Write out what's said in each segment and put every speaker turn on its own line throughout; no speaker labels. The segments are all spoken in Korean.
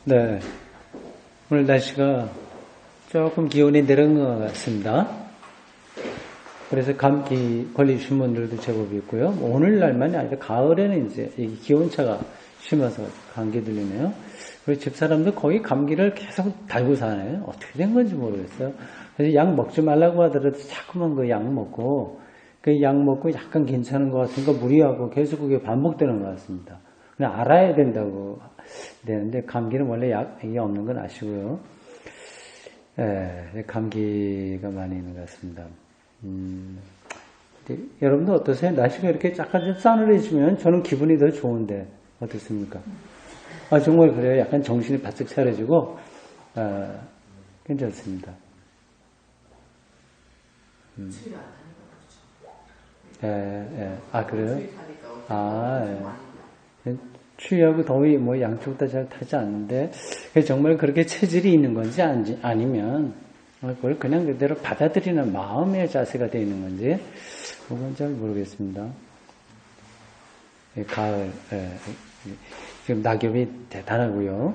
네, 오늘 날씨가 조금 기온이 내려간 것 같습니다. 그래서 감기 걸리신 분들도 제법 있고요. 오늘날만이 아니라 가을에는 이제 이 기온차가 심해서 감기 들리네요. 그리고 집사람도 거의 감기를 계속 달고 사네요. 어떻게 된 건지 모르겠어요. 그래서 약 먹지 말라고 하더라도 자꾸만 그 약 먹고, 그 약 먹고 약간 괜찮은 것 같으니까 무리하고 계속 그게 반복되는 것 같습니다. 그냥 알아야 된다고 되는데, 감기는 원래 약이 없는 건 아시고요. 감기가 많이 있는 것 같습니다. 여러분도 어떠세요? 날씨가 이렇게 약간 좀 싸늘해지면 저는 기분이 더 좋은데, 어떻습니까? 정말 그래요. 약간 정신이 바짝 차려지고, 괜찮습니다. 그래요? 추위하고 더위 뭐 양쪽 다 잘 타지 않는데, 정말 그렇게 체질이 있는 건지 아니면, 그걸 그냥 그대로 받아들이는 마음의 자세가 되어 있는 건지, 그건 잘 모르겠습니다. 가을, 지금 낙엽이 대단하고요.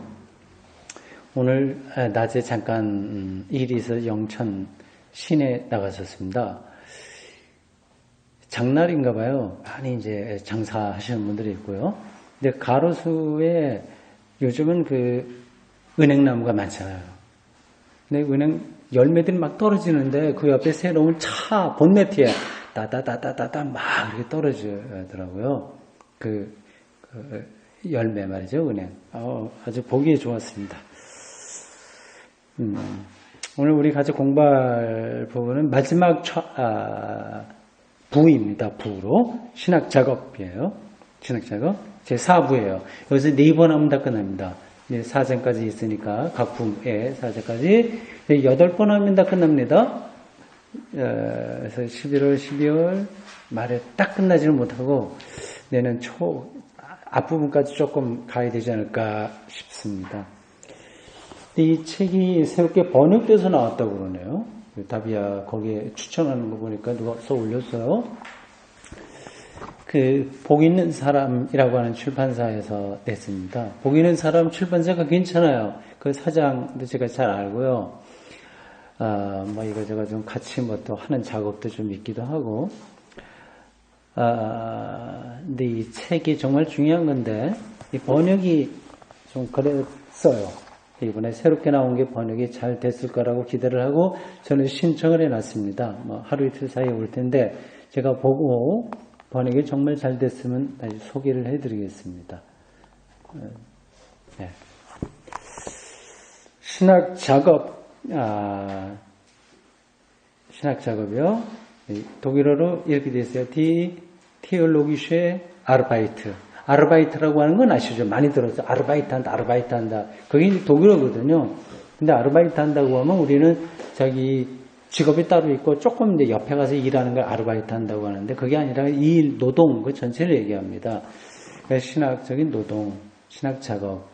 오늘 낮에 잠깐 일이 있어서 영천 시내 나갔었습니다. 장날인가 봐요. 많이 이제 장사하시는 분들이 있고요. 근데 가로수에 요즘은 그 은행나무가 많잖아요. 근데 은행 열매들이 막 떨어지는데 그 옆에 새로운 차 본네트에 따다다다다다 막 이렇게 떨어지더라고요. 그 열매 말이죠, 은행. 아주 보기에 좋았습니다. 오늘 우리 같이 공부할 부분은 마지막 부입니다. 부로 신학 작업이에요. 신학 작업 제 4부예요. 여기서 4번 하면 다 끝납니다. 4장까지 있으니까 각 부의 4장까지 8번 하면 다 끝납니다. 그래서 11월, 12월 말에 딱 끝나지는 못하고 내년 앞부분까지 조금 가야 되지 않을까 싶습니다. 이 책이 새롭게 번역돼서 나왔다고 그러네요. 다비아 거기에 추천하는 거 보니까 누가 써 올렸어요. 그 복 있는 사람이라고 하는 출판사에서 냈습니다. 복 있는 사람 출판사가 괜찮아요. 그 사장도 제가 잘 알고요. 뭐 이거저거 좀 같이 뭐 또 하는 작업도 좀 있기도 하고. 근데 이 책이 정말 중요한 건데 이 번역이 좀 그랬어요. 이번에 새롭게 나온 게 번역이 잘 됐을 거라고 기대를 하고 저는 신청을 해놨습니다. 뭐 하루 이틀 사이에 올 텐데 제가 보고 번역이 정말 잘 됐으면 다시 소개를 해드리겠습니다. 네. 신학 작업이요. 독일어로 이렇게 되어 있어요. Die theologische Arbeit. 아르바이트라고 하는 건 아시죠? 많이 들었죠? 아르바이트 한다. 그게 독일어거든요. 근데 아르바이트 한다고 하면 우리는 자기 직업이 따로 있고 조금 이제 옆에 가서 일하는 걸 아르바이트 한다고 하는데 그게 아니라 일, 노동, 그 전체를 얘기합니다. 그래서 신학적인 노동, 신학 작업,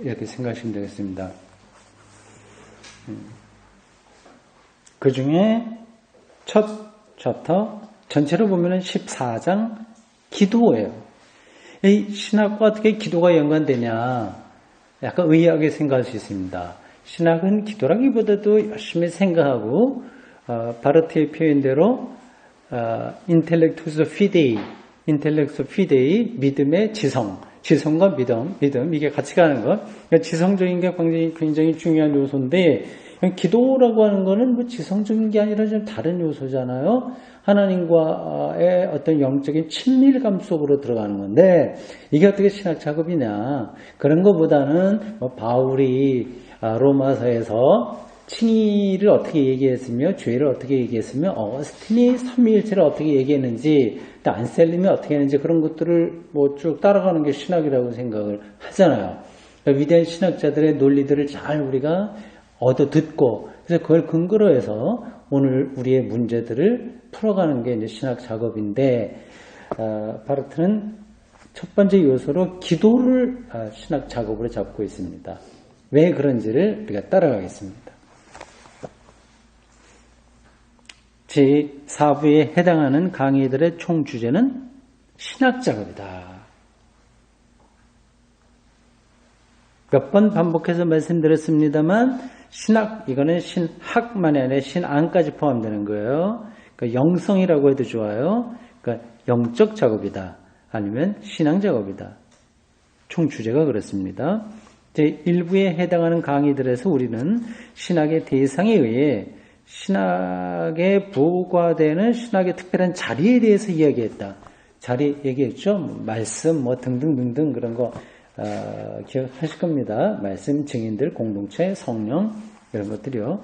이렇게 생각하시면 되겠습니다. 그 중에 첫 챕터, 전체로 보면은 14장 기도예요. 이 신학과 어떻게 기도가 연관되냐? 약간 의아하게 생각할 수 있습니다. 신학은 기도라기보다도 열심히 생각하고 바르트의 표현대로 인텔렉투스 피데이, 믿음의 지성과 믿음 이게 같이 가는 것. 그러니까 지성적인 게 굉장히 중요한 요소인데 기도라고 하는 거는 뭐 지성적인 게 아니라 좀 다른 요소잖아요. 하나님과의 어떤 영적인 친밀감 속으로 들어가는 건데 이게 어떻게 신학 작업이냐. 그런 것보다는 뭐 바울이 로마서에서 칭의를 어떻게 얘기했으며 죄를 어떻게 얘기했으며 어거스틴이 삼위일체를 어떻게 얘기했는지 또 안셀림이 어떻게 했는지 그런 것들을 뭐 쭉 따라가는 게 신학이라고 생각을 하잖아요. 그러니까 위대한 신학자들의 논리들을 잘 우리가 얻어 듣고 그래서 그걸 근거로 해서 오늘 우리의 문제들을 풀어가는 게 이제 신학 작업인데 바르트는 첫 번째 요소로 기도를 신학 작업으로 잡고 있습니다. 왜 그런지를 우리가 따라가겠습니다. 제4부에 해당하는 강의들의 총 주제는 신학 작업이다. 몇 번 반복해서 말씀드렸습니다만 신학, 이거는 신학만이 아니라 신앙까지 포함되는 거예요. 그러니까 영성이라고 해도 좋아요. 그러니까 영적 작업이다. 아니면 신앙 작업이다. 총 주제가 그렇습니다. 제1부에 해당하는 강의들에서 우리는 신학의 대상에 의해 신학에 부과되는 신학의 특별한 자리에 대해서 이야기했다. 자리 얘기했죠? 말씀 뭐 등등등등 그런 거 기억하실 겁니다. 말씀, 증인들, 공동체, 성령 이런 것들이요.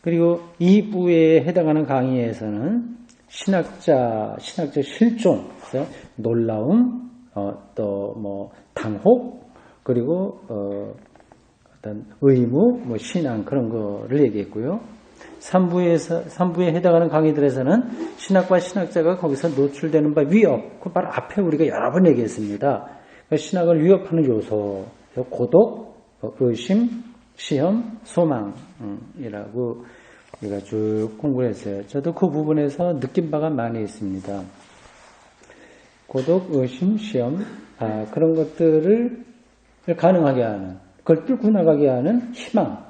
그리고 2부에 해당하는 강의에서는 신학적 실종, 놀라움, 또 뭐 당혹, 그리고 어떤 의무, 뭐 신앙 그런 거를 얘기했고요. 3부에 해당하는 강의들에서는 신학과 신학자가 거기서 노출되는 바 위협, 그 바로 앞에 우리가 여러 번 얘기했습니다. 신학을 위협하는 요소, 고독, 의심, 시험, 소망이라고 우리가 쭉 공부를 했어요. 저도 그 부분에서 느낀 바가 많이 있습니다. 고독, 의심, 시험, 그런 것들을 가능하게 하는, 그걸 뚫고 나가게 하는 희망,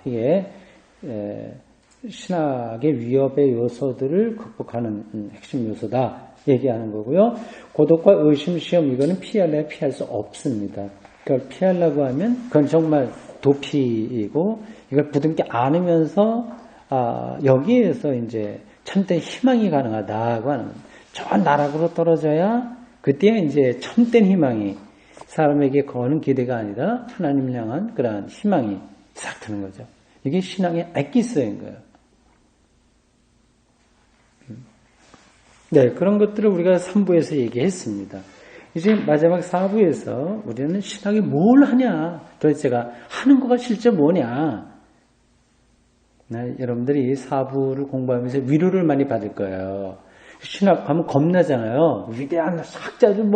이게 신학의 위협의 요소들을 극복하는 핵심 요소다 얘기하는 거고요. 고독과 의심, 시험 이거는 피할 수 없습니다. 그걸 피하려고 하면 그건 정말 도피이고 이걸 부둥켜 안으면서 여기에서 이제 참된 희망이 가능하다고 하는 저 나락으로 떨어져야 그때 이제 참된 희망이 사람에게 거는 기대가 아니라 하나님을 향한 그러한 희망이 싹 드는 거죠. 이게 신앙의 엑기스인 거예요. 네, 그런 것들을 우리가 3부에서 얘기했습니다. 이제 마지막 4부에서 우리는 신학이 뭘 하냐, 도대체가 하는 거가 실제 뭐냐. 네, 여러분들이 4부를 공부하면서 위로를 많이 받을 거예요. 신학하면 겁나잖아요. 위대한 학자들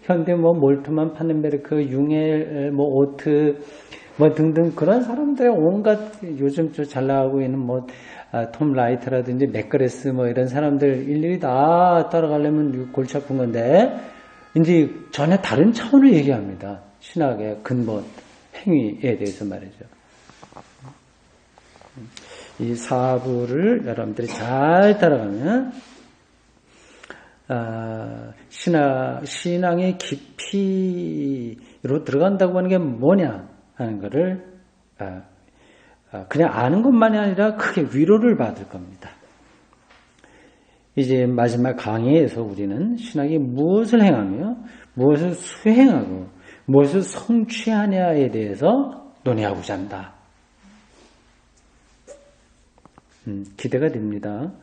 현대 몰트만 파넨베르크, 융엘, 오트 등등 그런 사람들의 온갖 요즘 잘 나가고 있는 톰 라이트라든지 맥그레스 이런 사람들 일일이 다 따라가려면 골치 아픈 건데 이제 전혀 다른 차원을 얘기합니다. 신학의 근본 행위에 대해서 말이죠. 이 4부를 여러분들이 잘 따라가면 신앙의 깊이로 들어간다고 하는 게 뭐냐 하는 것을 그냥 아는 것만이 아니라 크게 위로를 받을 겁니다. 이제 마지막 강의에서 우리는 신학이 무엇을 행하며 무엇을 수행하고 무엇을 성취하냐에 대해서 논의하고자 한다. 기대가 됩니다.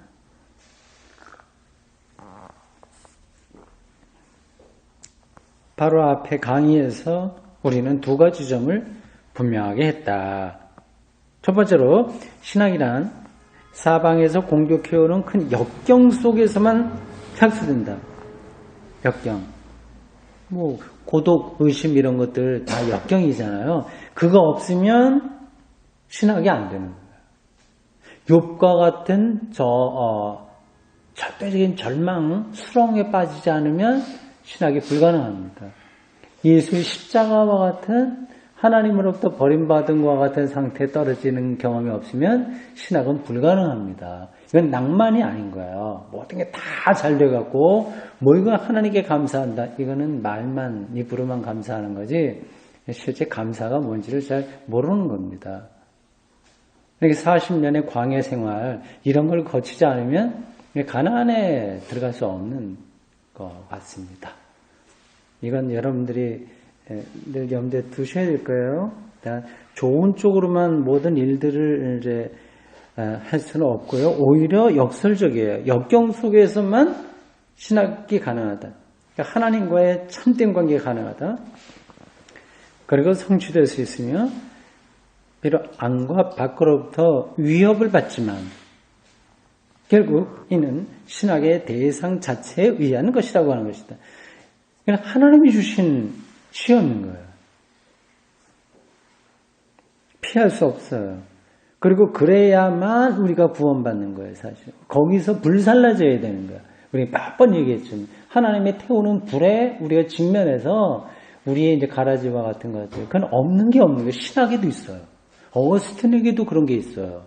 바로 앞에 강의에서 우리는 두 가지 점을 분명하게 했다. 첫 번째로 신학이란 사방에서 공격해오는 큰 역경 속에서만 펼쳐진다. 역경. 고독, 의심 이런 것들 다 역경이잖아요. 그거 없으면 신학이 안 되는 거예요. 욥과 같은 절대적인 절망, 수렁에 빠지지 않으면 신학이 불가능합니다. 예수의 십자가와 같은 하나님으로부터 버림받은 것과 같은 상태에 떨어지는 경험이 없으면 신학은 불가능합니다. 이건 낭만이 아닌 거예요. 모든 게 다 잘 돼갖고 이거 하나님께 감사한다. 이거는 말만, 입으로만 감사하는 거지 실제 감사가 뭔지를 잘 모르는 겁니다. 40년의 광야 생활 이런 걸 거치지 않으면 가나안에 들어갈 수 없는 것 같습니다. 이건 여러분들이 늘 염두에 두셔야 될 거예요. 좋은 쪽으로만 모든 일들을 이제 할 수는 없고요. 오히려 역설적이에요. 역경 속에서만 신학이 가능하다. 그러니까 하나님과의 참된 관계가 가능하다. 그리고 성취될 수 있으며 비록 안과 밖으로부터 위협을 받지만 결국 이는 신학의 대상 자체에 의한 것이라고 하는 것이다. 그러니까 하나님이 주신 시험인 거예요. 피할 수 없어요. 그리고 그래야만 우리가 구원받는 거예요, 사실. 거기서 불살라져야 되는 거예요. 우리 몇 번 얘기했죠. 하나님의 태우는 불에 우리가 직면해서 우리의 이제 가라지와 같은 것들. 그건 없는 게 없는 거예요. 신학에도 있어요. 어거스틴에게도 그런 게 있어요.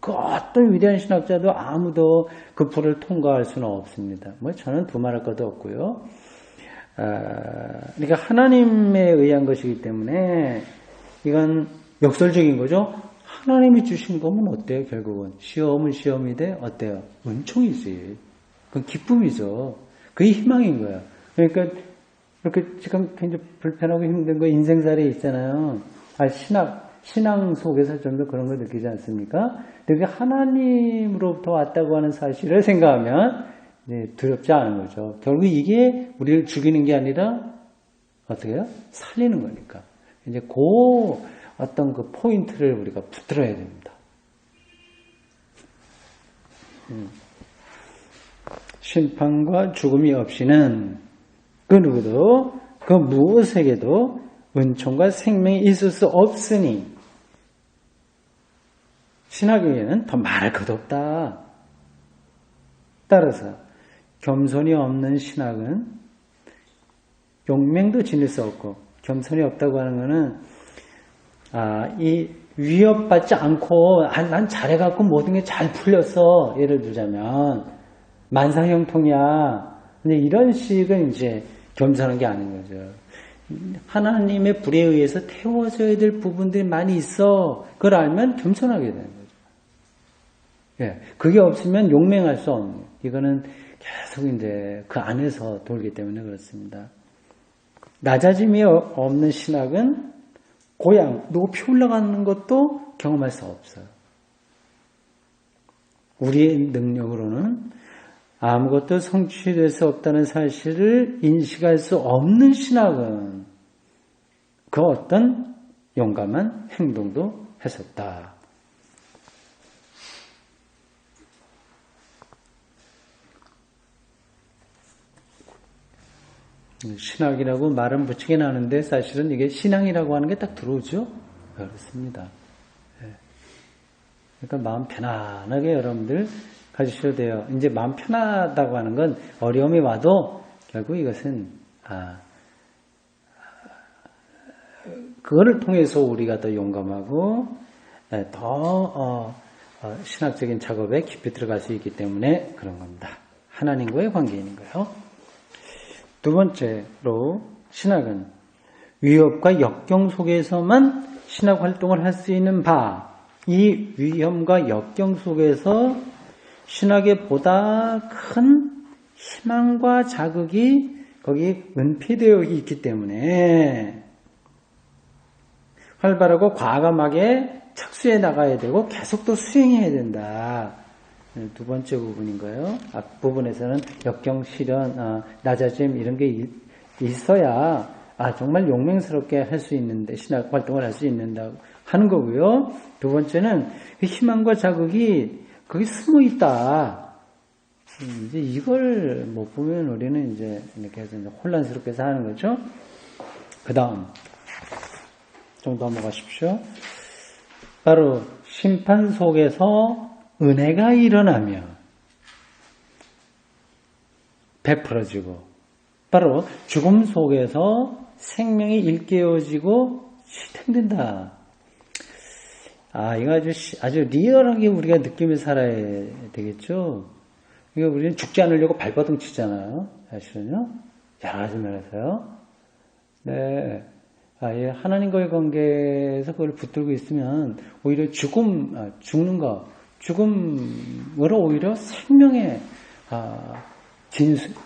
그 어떤 위대한 신학자도 아무도 그 불을 통과할 수는 없습니다. 뭐 저는 두말할 것도 없고요. 그러니까 하나님에 의한 것이기 때문에 이건 역설적인 거죠. 하나님이 주신 거면 어때요? 결국은 시험은 시험이 돼 어때요? 은총이지. 그건 기쁨이죠. 그게 희망인 거야. 그러니까 이렇게 지금 굉장히 불편하고 힘든 거 인생살이 있잖아요. 신앙 속에서 좀 더 그런 걸 느끼지 않습니까? 그게 하나님으로부터 왔다고 하는 사실을 생각하면 두렵지 않은 거죠. 결국 이게 우리를 죽이는 게 아니라 어떻게 해요? 살리는 거니까. 이제 그 어떤 그 포인트를 우리가 붙들어야 됩니다. 심판과 죽음이 없이는 그 누구도 그 무엇에게도 은총과 생명이 있을 수 없으니 신학에게는 더 말할 것도 없다. 따라서 겸손이 없는 신학은 용맹도 지닐 수 없고 겸손이 없다고 하는 것은 이 위협받지 않고 난 잘해갖고 모든 게 잘 풀렸어. 예를 들자면 만사형통이야. 근데 이런 식은 이제 겸손한 게 아닌 거죠. 하나님의 불에 의해서 태워져야 될 부분들이 많이 있어. 그걸 알면 겸손하게 되는 거죠. 예, 그게 없으면 용맹할 수 없는 거예요. 이거는 계속 이제 그 안에서 돌기 때문에 그렇습니다. 낮아짐이 없는 신학은 고양, 높이 올라가는 것도 경험할 수 없어요. 우리의 능력으로는 아무것도 성취될 수 없다는 사실을 인식할 수 없는 신학은 그 어떤 용감한 행동도 했었다. 신학이라고 말은 붙이긴 하는데 사실은 이게 신앙이라고 하는 게 딱 들어오죠? 그렇습니다. 그러니까 마음 편안하게 여러분들 가지셔도 돼요. 이제 마음 편하다고 하는 건 어려움이 와도 결국 이것은 그거를 통해서 우리가 더 용감하고 더 신학적인 작업에 깊이 들어갈 수 있기 때문에 그런 겁니다. 하나님과의 관계인 거예요. 두 번째로 신학은 위협과 역경 속에서만 신학 활동을 할 수 있는 바, 이 위험과 역경 속에서 신학의 보다 큰 희망과 자극이 거기 은폐되어 있기 때문에 활발하고 과감하게 착수해 나가야 되고 계속 또 수행해야 된다. 두 번째 부분인 거예요. 앞부분에서는 역경, 시련, 낮아짐 이런 게 있어야 정말 용맹스럽게 할 수 있는데 신학 활동을 할 수 있는다 하는 거고요. 두 번째는 그 희망과 자극이 거기 숨어 있다. 이제 이걸 못 보면 우리는 이제 이렇게 해서 혼란스럽게 사는 거죠. 그 다음 좀 넘어가십시오. 바로 심판 속에서 은혜가 일어나며 베풀어지고 바로 죽음 속에서 생명이 일깨워지고 실현된다. 이거 아주 리얼하게 우리가 느끼며 살아야 되겠죠. 이거 우리는 죽지 않으려고 발버둥 치잖아요. 사실은요. 여러 가지 면에서요. 네. 하나님과의 관계에서 그걸 붙들고 있으면 오히려 죽는 거, 죽음으로 오히려 생명의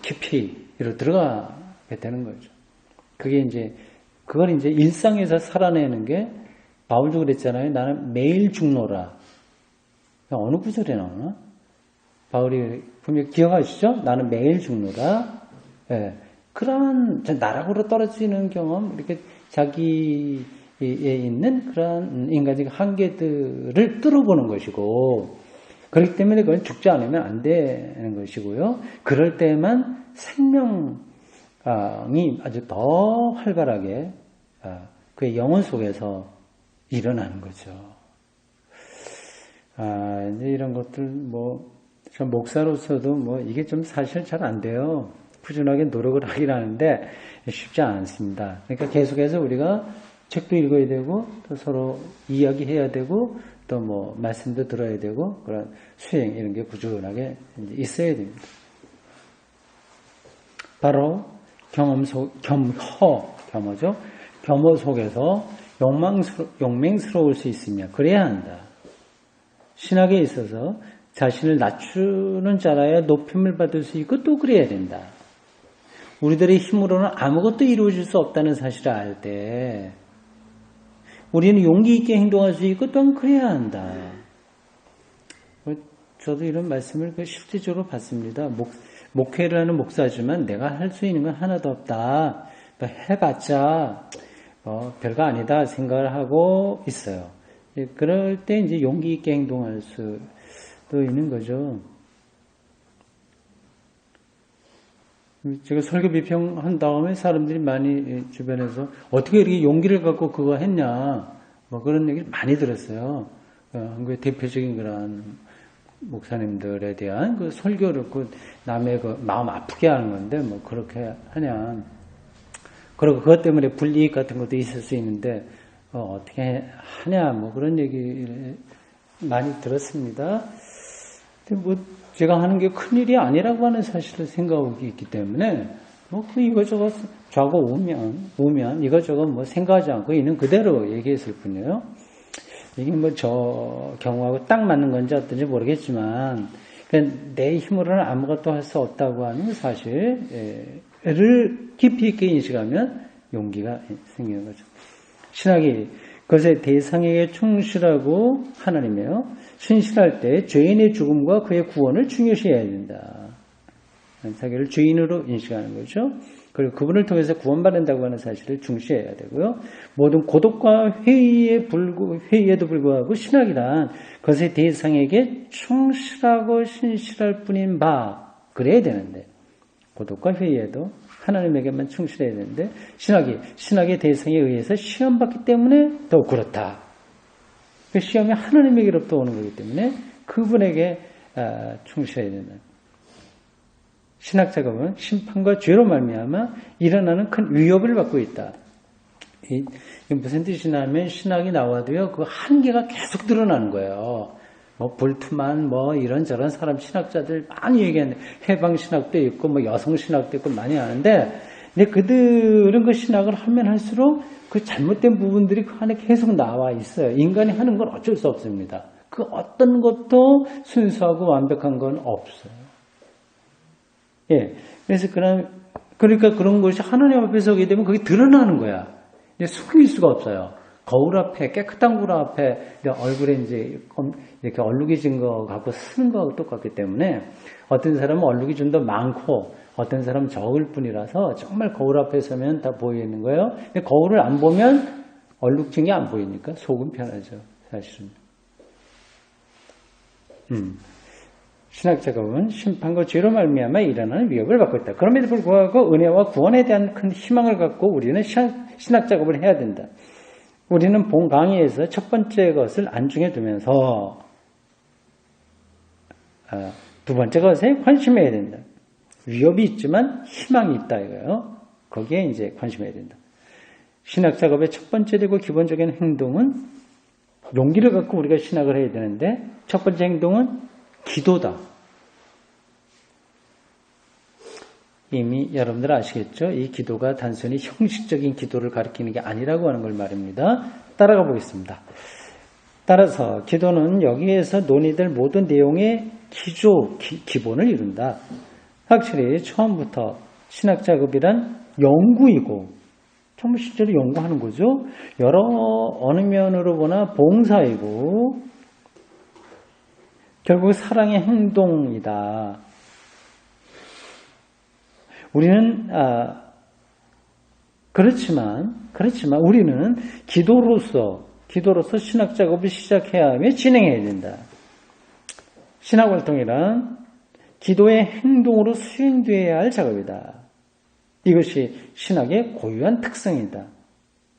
깊이로 들어가게 되는 거죠. 그걸 이제 일상에서 살아내는 게 바울도 그랬잖아요. 나는 매일 죽노라. 어느 구절에 나오나? 바울이 분명히 기억하시죠? 나는 매일 죽노라. 예. 그런 나락으로 떨어지는 경험, 이렇게 자기에 있는 그런 인간적 한계들을 뚫어보는 것이고, 그렇기 때문에 그건 죽지 않으면 안 되는 것이고요. 그럴 때만 생명이 아주 더 활발하게 그의 영혼 속에서 일어나는 거죠. 이제 이런 것들 저 목사로서도 이게 좀 사실 잘 안 돼요. 꾸준하게 노력을 하긴 하는데 쉽지 않습니다. 그러니까 계속해서 우리가 책도 읽어야 되고 또 서로 이야기해야 되고 또 뭐 말씀도 들어야 되고 그런 수행 이런 게 꾸준하게 있어야 됩니다. 바로 겸허죠. 겸허 속에서 용맹스러울 수 있으며 그래야 한다. 신학에 있어서 자신을 낮추는 자라야 높임을 받을 수 있고 또 그래야 된다. 우리들의 힘으로는 아무것도 이루어질 수 없다는 사실을 알 때 우리는 용기 있게 행동할 수 있고 또한 그래야 한다. 저도 이런 말씀을 실질적으로 받습니다. 목회를 하는 목사지만 내가 할 수 있는 건 하나도 없다. 해봤자 별거 아니다 생각을 하고 있어요. 그럴 때 이제 용기 있게 행동할 수도 있는 거죠. 제가 설교 비평한 다음에 사람들이 많이 주변에서 어떻게 이렇게 용기를 갖고 그거 했냐 뭐 그런 얘기를 많이 들었어요. 한국의 대표적인 그런 목사님들에 대한 그 설교를 그 남의 그 마음 아프게 하는 건데 뭐 그렇게 하냐. 그리고 그것 때문에 불이익 같은 것도 있을 수 있는데 어떻게 하냐 뭐 그런 얘기를 많이 들었습니다. 근데 뭐 제가 하는 게 큰일이 아니라고 하는 사실을 생각하고 있기 때문에 뭐 그 이거저거 좌고 우면 이거저거 뭐 생각하지 않고 있는 그대로 얘기했을 뿐이에요. 이게 뭐 저 경우하고 딱 맞는 건지 어떤지 모르겠지만 내 힘으로는 아무것도 할 수 없다고 하는 사실을 깊이 있게 인식하면 용기가 생기는 거죠. 신학이 그것의 대상에게 충실하고 하나님이요. 신실할 때 죄인의 죽음과 그의 구원을 중요시해야 된다. 자기를 죄인으로 인식하는 거죠. 그리고 그분을 통해서 구원받는다고 하는 사실을 중시해야 되고요. 모든 고독과 회의에도 불구하고 신학이란 그것의 대상에게 충실하고 신실할 뿐인 바 그래야 되는데 고독과 회의에도 하나님에게만 충실해야 되는데 신학의 대상에 의해서 시험받기 때문에 더 그렇다. 그 시험이 하나님에게로부터 오는 거기 때문에 그분에게 충실해야 된다. 신학 작업은 심판과 죄로 말미암아 일어나는 큰 위협을 받고 있다. 이게 무슨 뜻이냐면 신학이 나와도요 그 한계가 계속 드러나는 거예요. 뭐 불투만 뭐 이런저런 사람 신학자들 많이 얘기하는데 해방 신학도 있고 뭐 여성 신학도 있고 많이 하는데 근데 그들은 그 신학을 하면 할수록 그 잘못된 부분들이 그 안에 계속 나와 있어요. 인간이 하는 건 어쩔 수 없습니다. 그 어떤 것도 순수하고 완벽한 건 없어요. 예. 그래서 그러니까 그런 것이 하나님 앞에 서게 되면 그게 드러나는 거야. 이제 숨길 수가 없어요. 거울 앞에, 깨끗한 거울 앞에 얼굴에 이제 이렇게 얼룩이진 거 갖고 쓰는 거하고 똑같기 때문에 어떤 사람은 얼룩이 좀 더 많고 어떤 사람은 적을 뿐이라서 정말 거울 앞에 서면 다 보이는 거예요. 근데 거울을 안 보면 얼룩진 게 안 보이니까 속은 편하죠. 사실은. 신학 작업은 심판과 죄로 말미암아 일어나는 위협을 받고 있다. 그럼에도 불구하고 은혜와 구원에 대한 큰 희망을 갖고 우리는 신학 작업을 해야 된다. 우리는 본 강의에서 첫 번째 것을 안중에 두면서 두 번째 것에 관심해야 된다. 위협이 있지만 희망이 있다 이거예요. 거기에 이제 관심해야 된다. 신학 작업의 첫 번째 되고 기본적인 행동은 용기를 갖고 우리가 신학을 해야 되는데 첫 번째 행동은 기도다. 이미 여러분들 아시겠죠? 이 기도가 단순히 형식적인 기도를 가리키는 게 아니라고 하는 걸 말입니다. 따라가 보겠습니다. 따라서 기도는 여기에서 논의될 모든 내용의 기본을 이룬다. 확실히 처음부터 신학 작업이란 연구이고 정말 실제로 연구하는 거죠. 어느 면으로 보나 봉사이고 결국 사랑의 행동이다. 우리는 그렇지만 우리는 기도로서 신학 작업을 시작해야 하며 진행해야 된다. 신학 활동이란 기도의 행동으로 수행되어야 할 작업이다. 이것이 신학의 고유한 특성이다.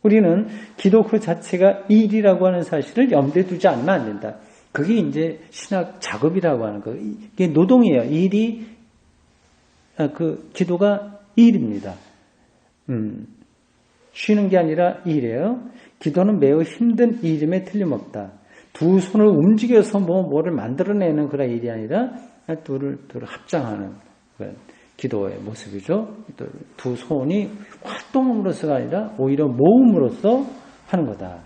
우리는 기도 그 자체가 일이라고 하는 사실을 염두에 두지 않으면 안 된다. 그게 이제 신학 작업이라고 하는 거. 이게 노동이에요. 일이 그 기도가 일입니다. 쉬는 게 아니라 일이에요. 기도는 매우 힘든 일임에 틀림없다. 두 손을 움직여서 뭐를 만들어내는 그런 일이 아니라 둘을 합장하는 그런 기도의 모습이죠. 두 손이 활동함으로써가 아니라 오히려 모음으로써 하는 거다.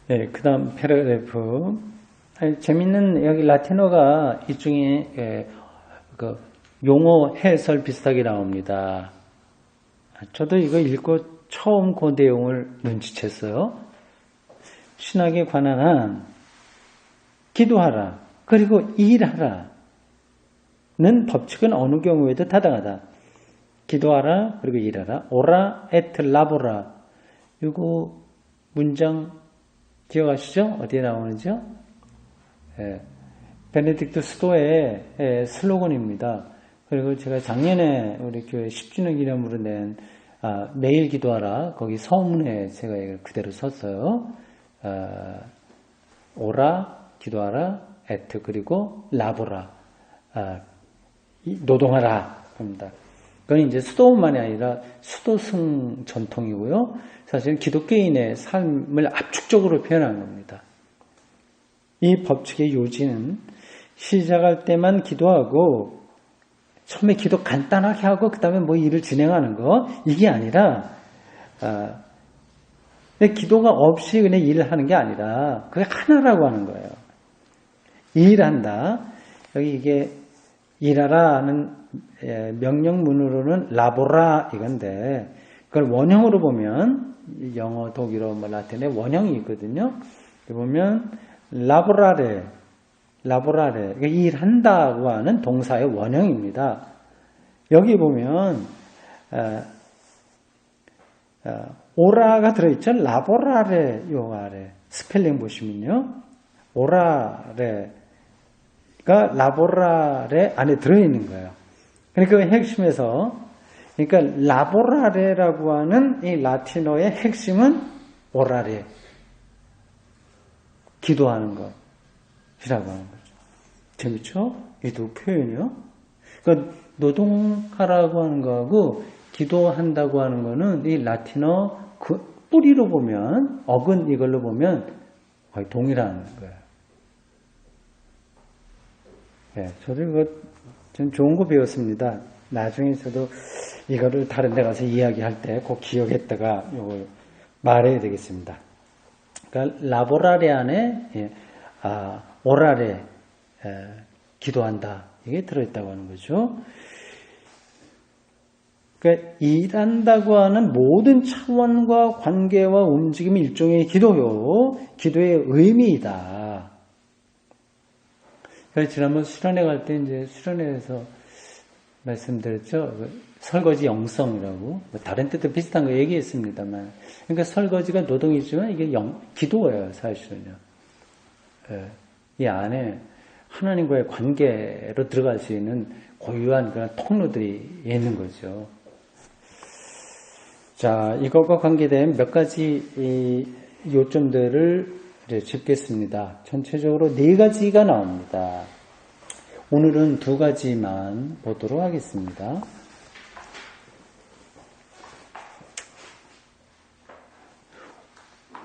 네, 그 다음 패러그래프. 재밌는 여기 라틴어가 이 중에 그 용어 해설 비슷하게 나옵니다. 저도 이거 읽고 처음 그 내용을 눈치챘어요. 신학에 관한 한 기도하라 그리고 일하라 는 법칙은 어느 경우에도 타당하다. 기도하라 그리고 일하라. 오라 에트 라보라. 이거 문장 기억하시죠? 어디에 나오는지요? 베네딕트 수도의 슬로건입니다. 그리고 제가 작년에 우리 교회 10주년 기념으로 낸 매일 기도하라 거기 서문에 제가 이걸 그대로 썼어요. 오라 기도하라 에트 그리고 라보라 노동하라 합니다. 그건 이제 수도원만이 아니라 수도승 전통이고요. 사실 기독교인의 삶을 압축적으로 표현한 겁니다. 이 법칙의 요지는 시작할 때만 기도하고 처음에 기도 간단하게 하고 그 다음에 뭐 일을 진행하는 거 이게 아니라 기도가 없이 그냥 일을 하는 게 아니라 그게 하나라고 하는 거예요. 일한다. 여기 이게 일하라는 명령문으로는 라보라 이건데 그걸 원형으로 보면 영어, 독일어, 라틴의 원형이 있거든요. 보면 라보라레 이게 일한다고 하는 동사의 원형입니다. 여기 보면 오라가 들어있죠. 라보라레 요 아래 스펠링 보시면요. 오라레가 라보라레 안에 들어있는 거예요. 그러니까 핵심에서 그러니까 라보라레라고 하는 이 라틴어의 핵심은 오라레 기도하는 것이라고 하는 거죠. 재밌죠? 이 두 표현이요. 그러니까 노동하라고 하는 거하고 기도한다고 하는 거는 이 라틴어 그 뿌리로 보면 어근 이걸로 보면 거의 동일한 거예요. 네, 저도 이거 좀 좋은 거 배웠습니다. 나중에 저도 이거를 다른 데 가서 이야기할 때 꼭 기억했다가 이걸 말해야 되겠습니다. 그러니까 라보라레 안에 오라레 기도한다 이게 들어있다고 하는 거죠. 그러니까 일한다고 하는 모든 차원과 관계와 움직임이 일종의 기도요. 기도의 의미이다. 그래서 지난번 수련회 갈 때 이제 수련회에서 말씀드렸죠. 설거지 영성이라고 다른 때도 비슷한 거 얘기했습니다만, 그러니까 설거지가 노동이지만 이게 기도예요, 사실은요. 이 안에 하나님과의 관계로 들어갈 수 있는 고유한 그런 통로들이 있는 거죠. 자, 이것과 관계된 몇 가지 요점들을 이제 짚겠습니다. 전체적으로 4가지가 나옵니다. 오늘은 2가지만 보도록 하겠습니다.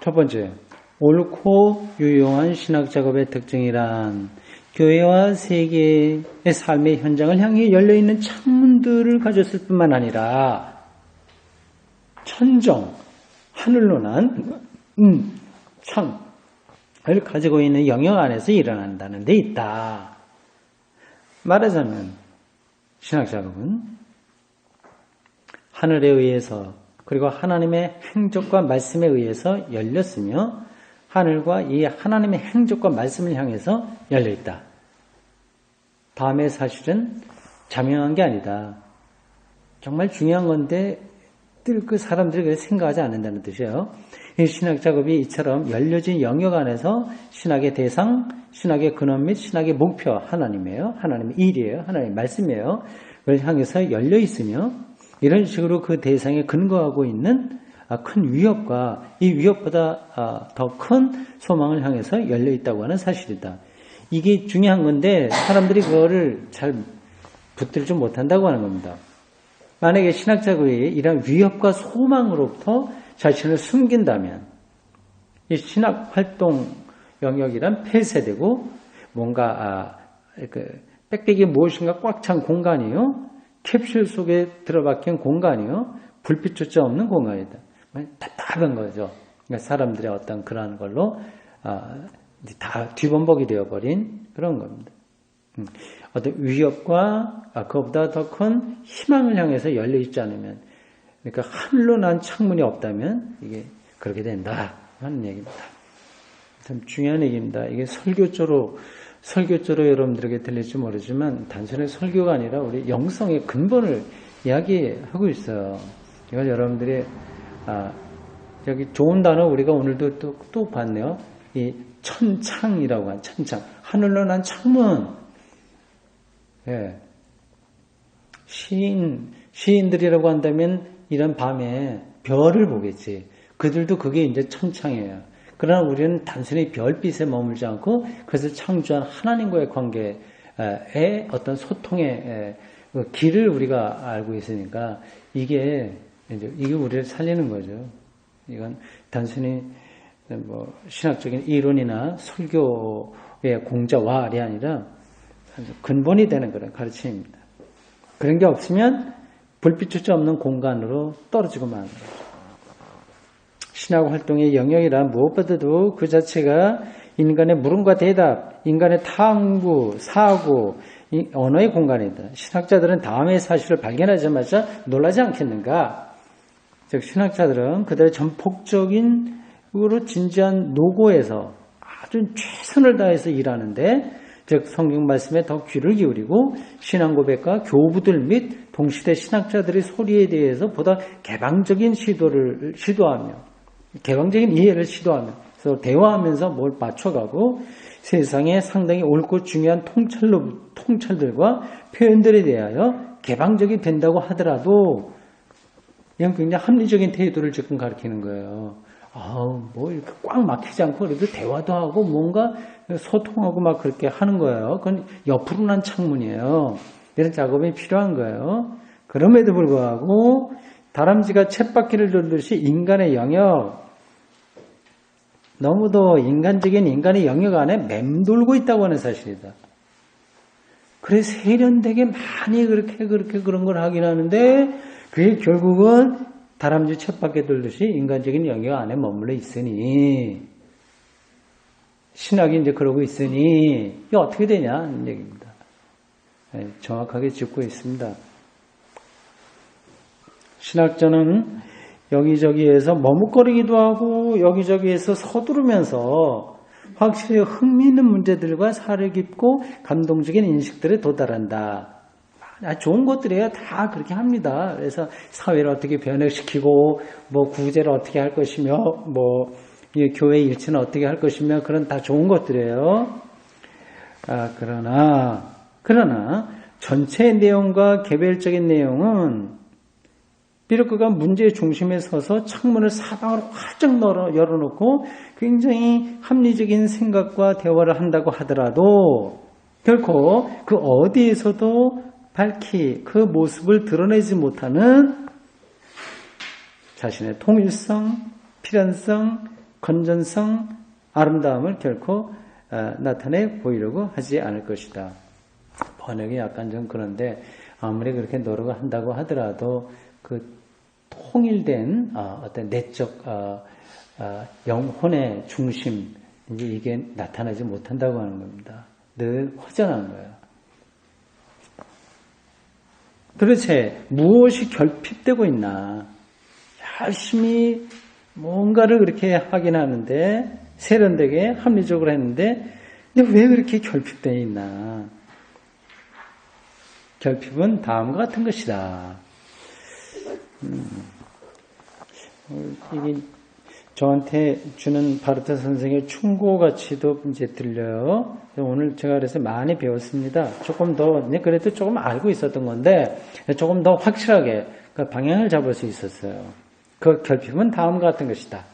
첫 번째, 옳고 유용한 신학작업의 특징이란 교회와 세계의 삶의 현장을 향해 열려있는 창문들을 가졌을 뿐만 아니라 천정, 하늘로 난 창을 가지고 있는 영역 안에서 일어난다는 데 있다. 말하자면 신학작업은 하늘에 의해서 그리고 하나님의 행적과 말씀에 의해서 열렸으며 하늘과 이 하나님의 행적과 말씀을 향해서 열려있다. 다음에 사실은 자명한 게 아니다. 정말 중요한 건데 그 사람들이 생각하지 않는다는 뜻이에요. 이 신학작업이 이처럼 열려진 영역 안에서 신학의 대상, 신학의 근원 및 신학의 목표 하나님이에요. 하나님의 일이에요. 하나님의 말씀이에요. 그걸 향해서 열려있으며 이런 식으로 그 대상에 근거하고 있는 큰 위협과 이 위협보다 더 큰 소망을 향해서 열려있다고 하는 사실이다. 이게 중요한 건데 사람들이 그거를 잘 붙들지 못한다고 하는 겁니다. 만약에 신학자의 이런 위협과 소망으로부터 자신을 숨긴다면 이 신학 활동 영역이란 폐쇄되고 뭔가 빽빽이 무엇인가 꽉 찬 공간이요, 캡슐 속에 들어박힌 공간이요, 불빛조차 없는 공간이다. 답답한 거죠. 그러니까 사람들의 어떤 그러한 걸로 다 뒤범벅이 되어버린 그런 겁니다. 어떤 위협과 그것보다 더 큰 희망을 향해서 열려 있지 않으면, 그러니까 하늘로 난 창문이 없다면 이게 그렇게 된다 하는 얘기입니다. 참 중요한 얘기입니다. 이게 설교조로 여러분들에게 들릴지 모르지만 단순히 설교가 아니라 우리 영성의 근본을 이야기하고 있어요. 이걸 여러분들이 여기 좋은 단어 우리가 오늘도 또 봤네요. 이 천창이라고 한 천창, 하늘로 난 창문. 예. 시인들이라고 한다면 이런 밤에 별을 보겠지. 그들도 그게 이제 천창이에요. 그러나 우리는 단순히 별빛에 머물지 않고 그것을 창조한 하나님과의 관계의 어떤 소통의 길을 우리가 알고 있으니까 이게 우리를 살리는 거죠. 이건 단순히 뭐 신학적인 이론이나 설교의 공자와알이 아니라 근본이 되는 그런 가르침입니다. 그런 게 없으면 불빛조차 없는 공간으로 떨어지고 마는 거죠. 신학 활동의 영역이란 무엇보다도 그 자체가 인간의 물음과 대답, 인간의 탐구, 사고, 언어의 공간이다. 신학자들은 다음의 사실을 발견하자마자 놀라지 않겠는가? 즉 신학자들은 그들의 전폭적인으로 진지한 노고에서 아주 최선을 다해서 일하는데, 즉 성경 말씀에 더 귀를 기울이고 신앙 고백과 교부들 및 동시대 신학자들의 소리에 대해서 보다 개방적인 시도하며 개방적인 이해를 시도하며 서로 대화하면서 뭘 맞춰가고 세상에 상당히 옳고 중요한 통찰들과 표현들에 대하여 개방적이 된다고 하더라도 그냥 굉장히 합리적인 태도를 지금 가리키는 거예요. 뭐 이렇게 꽉 막히지 않고 그래도 대화도 하고 뭔가 소통하고 막 그렇게 하는 거예요. 그건 옆으로 난 창문이에요. 이런 작업이 필요한 거예요. 그럼에도 불구하고 다람쥐가 쳇바퀴를 돌듯이 인간의 영역, 너무도 인간적인 인간의 영역 안에 맴돌고 있다고 하는 사실이다. 그래 세련되게 많이 그런 걸 하긴 하는데 그게 결국은 다람쥐 쳇바퀴 돌듯이 인간적인 영역 안에 머물러 있으니, 신학이 이제 그러고 있으니 이게 어떻게 되냐는 얘기입니다. 정확하게 짚고 있습니다. 신학자는 여기저기에서 머뭇거리기도 하고 여기저기에서 서두르면서 확실히 흥미있는 문제들과 사려 깊고 감동적인 인식들에 도달한다. 좋은 것들이에요. 다 그렇게 합니다. 그래서 사회를 어떻게 변혁시키고 뭐 구제를 어떻게 할 것이며 뭐 교회 일치는 어떻게 할 것이며 그런 다 좋은 것들이에요. 그러나 전체 내용과 개별적인 내용은 비록 그가 문제의 중심에 서서 창문을 사방으로 활짝 열어놓고 굉장히 합리적인 생각과 대화를 한다고 하더라도 결코 그 어디에서도 밝히 그 모습을 드러내지 못하는 자신의 통일성, 필연성, 건전성, 아름다움을 결코 나타내 보이려고 하지 않을 것이다. 번역이 약간 좀 그런데 아무리 그렇게 노력을 한다고 하더라도 그 통일된 어떤 내적 영혼의 중심, 이제 이게 나타나지 못한다고 하는 겁니다. 늘 허전한 거예요. 도대체 무엇이 결핍되고 있나? 열심히 뭔가를 그렇게 하긴 하는데 세련되게 합리적으로 했는데 근데 왜 그렇게 결핍되어 있나? 결핍은 다음과 같은 것이다. 이게 저한테 주는 바르타 선생의 충고같이도 이제 들려요. 오늘 제가 그래서 많이 배웠습니다. 조금 더, 그래도 조금 알고 있었던 건데, 조금 더 확실하게 그 방향을 잡을 수 있었어요. 그 결핍은 다음과 같은 것이다.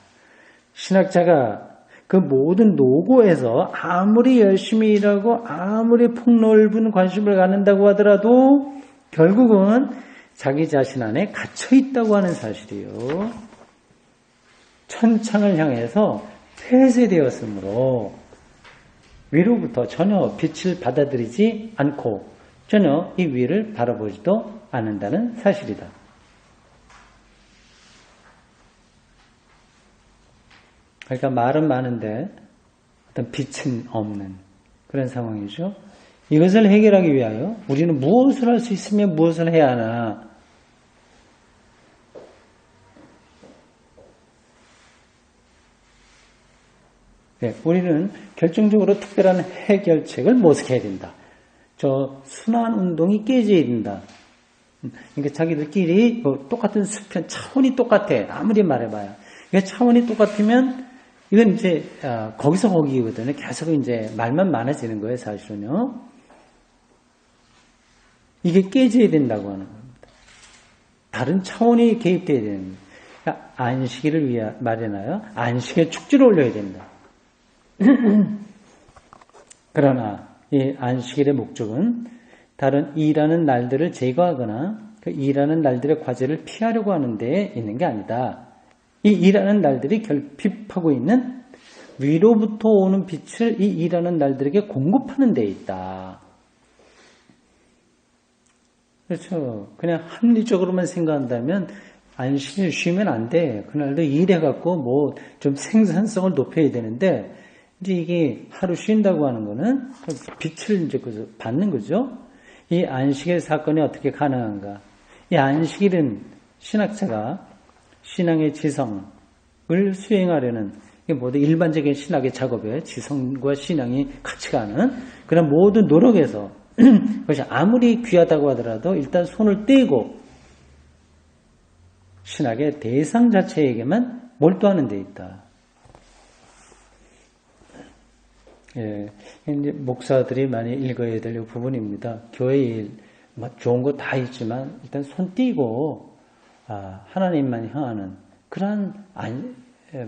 신학자가 그 모든 노고에서 아무리 열심히 일하고 아무리 폭넓은 관심을 갖는다고 하더라도 결국은 자기 자신 안에 갇혀 있다고 하는 사실이요. 천창을 향해서 폐쇄되었으므로 위로부터 전혀 빛을 받아들이지 않고 전혀 이 위를 바라보지도 않는다는 사실이다. 그러니까 말은 많은데 어떤 빛은 없는 그런 상황이죠. 이것을 해결하기 위하여 우리는 무엇을 할 수 있으면 무엇을 해야 하나? 네, 우리는 결정적으로 특별한 해결책을 모색해야 된다. 저 순환 운동이 깨져야 된다. 그러니까 자기들끼리 똑같은 수평, 차원이 똑같아. 아무리 말해봐요. 차원이 똑같으면 이건 이제 거기서 거기거든요. 계속 이제 말만 많아지는 거예요, 사실은요. 이게 깨져야 된다고 하는 겁니다. 다른 차원이 개입돼야 되는 거예요. 그러니까 안식일을 위해 마련하여 안식의 축제를 올려야 된다. 그러나 이 안식일의 목적은 다른 일하는 날들을 제거하거나 그 일하는 날들의 과제를 피하려고 하는 데에 있는 게 아니다. 이 일하는 날들이 결핍하고 있는 위로부터 오는 빛을 이 일하는 날들에게 공급하는 데에 있다. 그렇죠. 그냥 합리적으로만 생각한다면 안식일 쉬면 안 돼. 그날도 일해갖고 뭐 좀 생산성을 높여야 되는데 이제 이게 하루 쉰다고 하는 거는 빛을 이제 받는 거죠. 이 안식일 사건이 어떻게 가능한가? 이 안식일은 신학자가 신앙의 지성을 수행하려는 모두 일반적인 신학의 작업에 지성과 신앙이 같이 가는 그런 모든 노력에서 그것이 아무리 귀하다고 하더라도 일단 손을 떼고 신학의 대상 자체에게만 몰두하는 데 있다. 예, 이제 목사들이 많이 읽어야 될 부분입니다. 교회 일, 좋은 거 다 있지만 일단 손 떼고 하나님만 향하는 그러한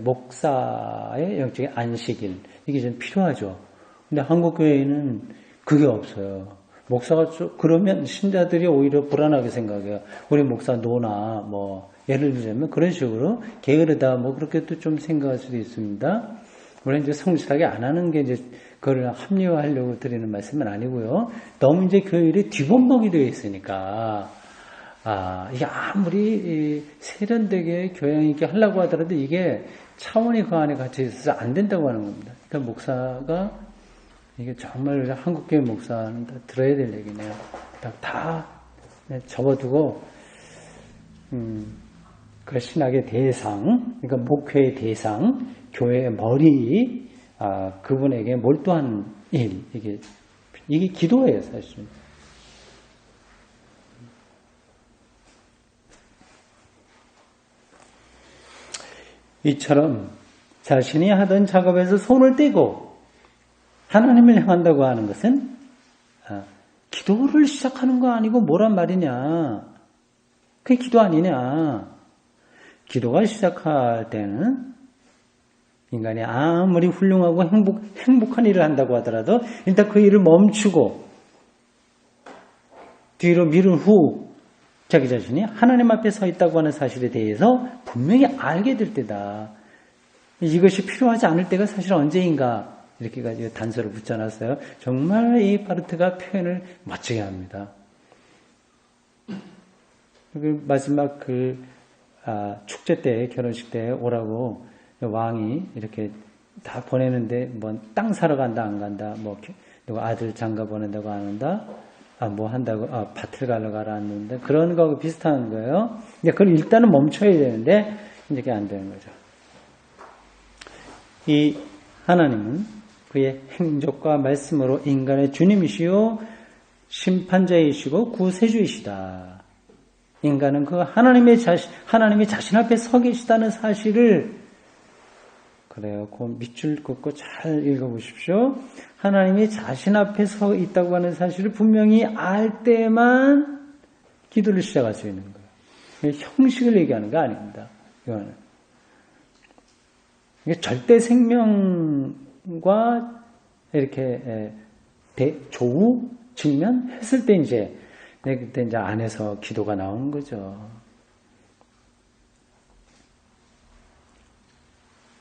목사의 영적인 안식일 이게 좀 필요하죠. 근데 한국 교회에는 그게 없어요. 목사가 그러면 신자들이 오히려 불안하게 생각해요. 우리 목사 노나 뭐 예를 들자면 그런 식으로 게으르다 뭐 그렇게 또 좀 생각할 수도 있습니다. 물론 이제 성실하게 안 하는 게 이제 그걸 합리화하려고 드리는 말씀은 아니고요. 너무 이제 교일이 뒤범벅이 되어 있으니까 이게 아무리 세련되게 교양 있게 하려고 하더라도 이게 차원이 그 안에 같이 있어서 안 된다고 하는 겁니다. 그러니까 목사가 이게 정말 한국교회 목사는 다 들어야 될 얘기네요. 다 접어두고 그 신학의 대상, 그러니까 목회의 대상, 교회의 머리, 그분에게 몰두한 일, 이게 기도예요, 사실. 이처럼 자신이 하던 작업에서 손을 떼고 하나님을 향한다고 하는 것은 기도를 시작하는 거 아니고 뭐란 말이냐. 그게 기도 아니냐. 기도가 시작할 때는 인간이 아무리 훌륭하고 행복한 일을 한다고 하더라도 일단 그 일을 멈추고 뒤로 미룬 후 자기 자신이 하나님 앞에 서 있다고 하는 사실에 대해서 분명히 알게 될 때다. 이것이 필요하지 않을 때가 사실 언제인가 이렇게 가지고 단서를 붙여놨어요. 정말 이 바르트가 표현을 멋지게 합니다. 마지막 축제 때 결혼식 때 오라고 왕이 이렇게 다 보내는데 뭐 땅 사러 간다 안 간다 뭐 누가 아들 장가 보낸다고 안 한다 뭐 한다고 밭을 가러 가라 하는데 그런 거하고 비슷한 거예요. 근데 그걸 일단은 멈춰야 되는데 이제 그게 안 되는 거죠. 이 하나님은 그의 행적과 말씀으로 인간의 주님이시요 심판자이시고 구세주이시다. 인간은 그 하나님이 자신 앞에 서 계시다는 사실을 그래요. 그 밑줄 긋고 잘 읽어보십시오. 하나님이 자신 앞에 서 있다고 하는 사실을 분명히 알 때만 기도를 시작할 수 있는 거예요. 형식을 얘기하는 거 아닙니다. 이거는. 이게 절대 생명과 이렇게 조우 직면했을 때 이제 그때 이제 안에서 기도가 나오는 거죠.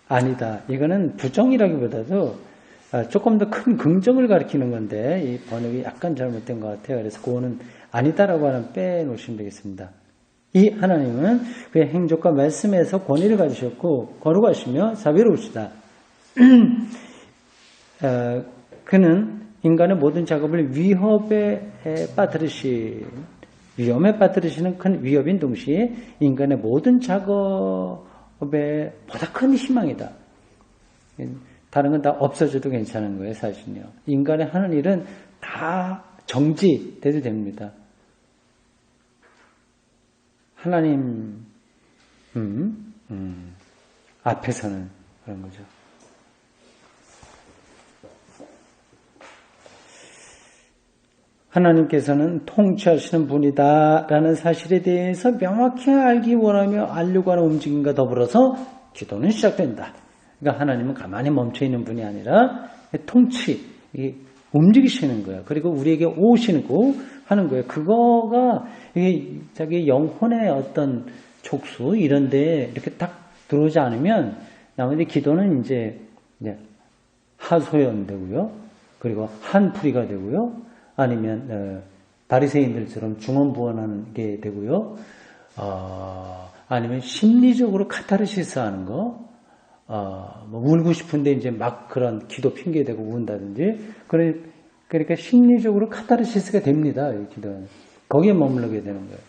아니다. 이거는 부정이라기보다도 조금 더 큰 긍정을 가리키는 건데 이 번역이 약간 잘못된 것 같아요. 그래서 그거는 아니다라고 하는 빼놓으시면 되겠습니다. 이 하나님은 그의 행적과 말씀에서 권위를 가지셨고 거룩하시며 자비로우시다. 그는 인간의 모든 작업을 위험에 빠뜨리시는 큰 위협인 동시에 인간의 모든 작업에 보다 큰 희망이다. 다른 건 다 없어져도 괜찮은 거예요, 사실은요. 인간의 하는 일은 다 정지돼도 됩니다. 하나님 앞에서는 그런 거죠. 하나님께서는 통치하시는 분이다라는 사실에 대해서 명확히 알기 원하며 알려고 하는 움직임과 더불어서 기도는 시작된다. 그러니까 하나님은 가만히 멈춰있는 분이 아니라 움직이시는 거예요. 그리고 우리에게 오시고 하는 거예요. 그거가 이게 자기 영혼의 어떤 촉수 이런데 이렇게 딱 들어오지 않으면 나머지 기도는 이제 하소연되고요. 그리고 한풀이가 되고요. 아니면 바리새인들처럼 중언부언하는 게 되고요. 아니면 심리적으로 카타르시스 하는 거. 뭐 울고 싶은데 이제 막 그런 기도 핑계 대고 운다든지 그러니까 심리적으로 카타르시스가 됩니다. 이 기도는 거기에 머무르게 되는 거예요.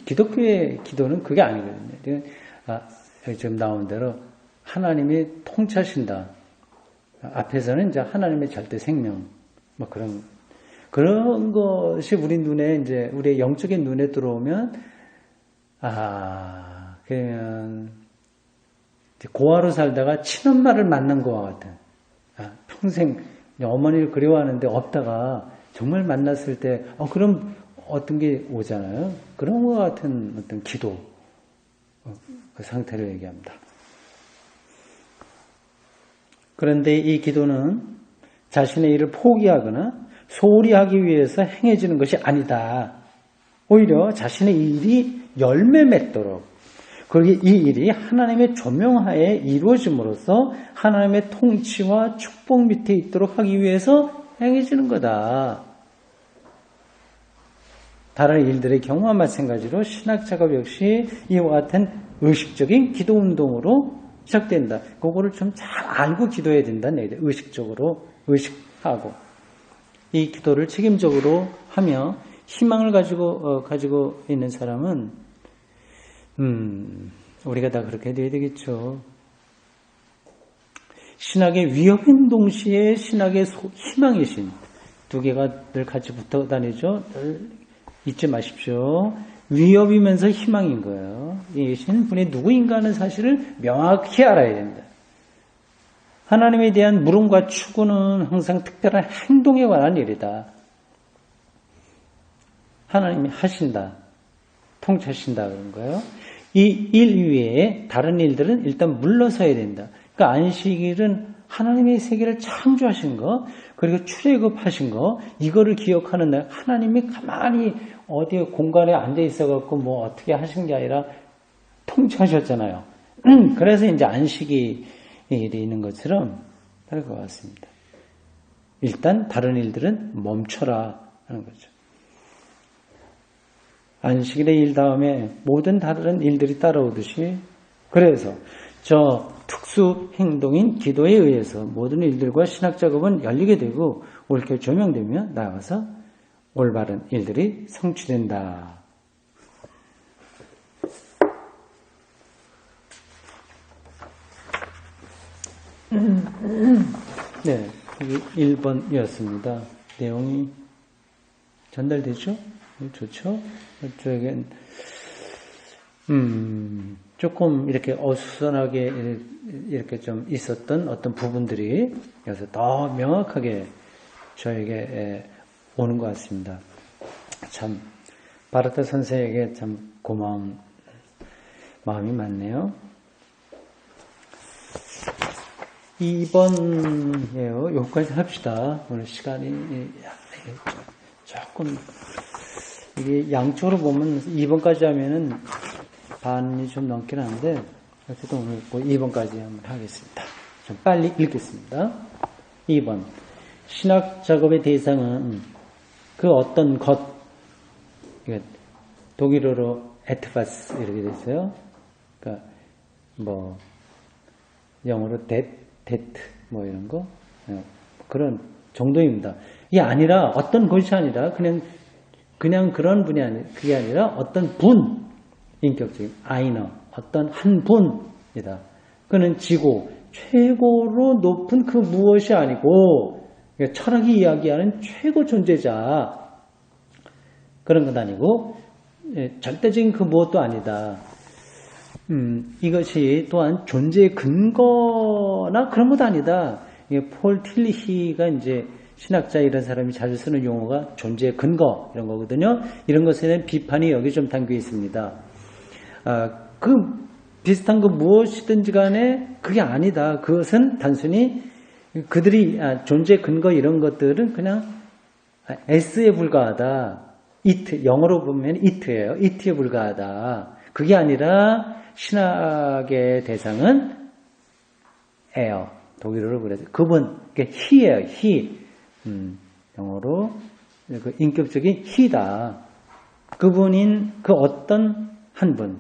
기독교의 기도는 그게 아니거든요. 지금 나온 대로 하나님이 통치하신다. 앞에서는 이제 하나님의 절대 생명 뭐 그런 것이 우리 눈에 이제 우리의 영적인 눈에 들어오면 그러면 고아로 살다가 친엄마를 만난 것과 같은 평생 어머니를 그리워하는데 없다가 정말 만났을 때 그럼 어떤 게 오잖아요. 그런 것 같은 어떤 기도 그 상태를 얘기합니다. 그런데 이 기도는 자신의 일을 포기하거나 소홀히 하기 위해서 행해지는 것이 아니다. 오히려 자신의 일이 열매 맺도록 그리고 이 일이 하나님의 조명하에 이루어짐으로써 하나님의 통치와 축복 밑에 있도록 하기 위해서 행해지는 거다. 다른 일들의 경우와 마찬가지로 신학 작업 역시 이와 같은 의식적인 기도 운동으로 시작된다. 그거를 좀 잘 알고 기도해야 된다는 얘기죠. 의식하고 이 기도를 책임적으로 하며 희망을 가지고 있는 사람은 우리가 다 그렇게 돼야 되겠죠. 신학의 위협인 동시에 신학의 희망이신 두 개가 늘 같이 붙어 다니죠. 늘 잊지 마십시오. 위협이면서 희망인 거예요. 이 분이 누구인가 하는 사실을 명확히 알아야 된다. 하나님에 대한 물음과 추구는 항상 특별한 행동에 관한 일이다. 하나님이 하신다. 통치하신다 그런 거예요. 이 일 외에 다른 일들은 일단 물러서야 된다. 그러니까 안식일은 하나님의 세계를 창조하신 거, 그리고 출애굽하신 거, 이거를 기억하는 날 하나님이 가만히 어디 공간에 앉아 있어갖고 뭐 어떻게 하신 게 아니라 통치하셨잖아요. 그래서 이제 안식일이 있는 것처럼 할 것 같습니다. 일단 다른 일들은 멈춰라 하는 거죠. 안식일의 일 다음에 모든 다른 일들이 따라오듯이 그래서 저 특수 행동인 기도에 의해서 모든 일들과 신학 작업은 열리게 되고 옳게 조명되며 나아가서 올바른 일들이 성취된다. 네, 1번이었습니다. 내용이 전달되죠? 좋죠? 저에겐 조금 이렇게 어수선하게 이렇게 좀 있었던 어떤 부분들이 여기서 더 명확하게 저에게 오는 것 같습니다. 참 바르타 선생에게 참 고마운 마음이 많네요. 2번이에요. 여기까지 합시다. 오늘 시간이 조금 이게 양쪽으로 보면 2번까지 하면은 반이 좀 넘긴 한데 어쨌든 오늘 2번까지 한번 하겠습니다. 좀 빨리 읽겠습니다. 2번 신학 작업의 대상은 그 어떤 것, 독일어로 에트바스 이렇게 됐어요. 그러니까 뭐 영어로 데트 뭐 이런 거 그런 정도입니다. 이게 아니라 어떤 것이 아니라 그냥 그런 분이 아니 그게 아니라 어떤 분 인격적인 아이너 어떤 한 분이다. 그는 지고 최고로 높은 그 무엇이 아니고 철학이 이야기하는 최고 존재자 그런 건 아니고 절대적인 그 무엇도 아니다. 이것이 또한 존재의 근거나 그런 것도 아니다. 폴 틸리히가 이제 신학자 이런 사람이 자주 쓰는 용어가 존재의 근거 이런 거거든요. 이런 것에 대한 비판이 여기 좀 담겨 있습니다. 그 비슷한 거 무엇이든지 간에 그게 아니다. 그것은 단순히 그들이 존재 근거 이런 것들은 그냥 S에 불과하다. it 영어로 보면 it예요. it에 불과하다. 그게 아니라 신학의 대상은 에어 독일어로 그래서 그분 he예요. he 영어로 그 인격적인 he다. 그분인 그 어떤 한 분은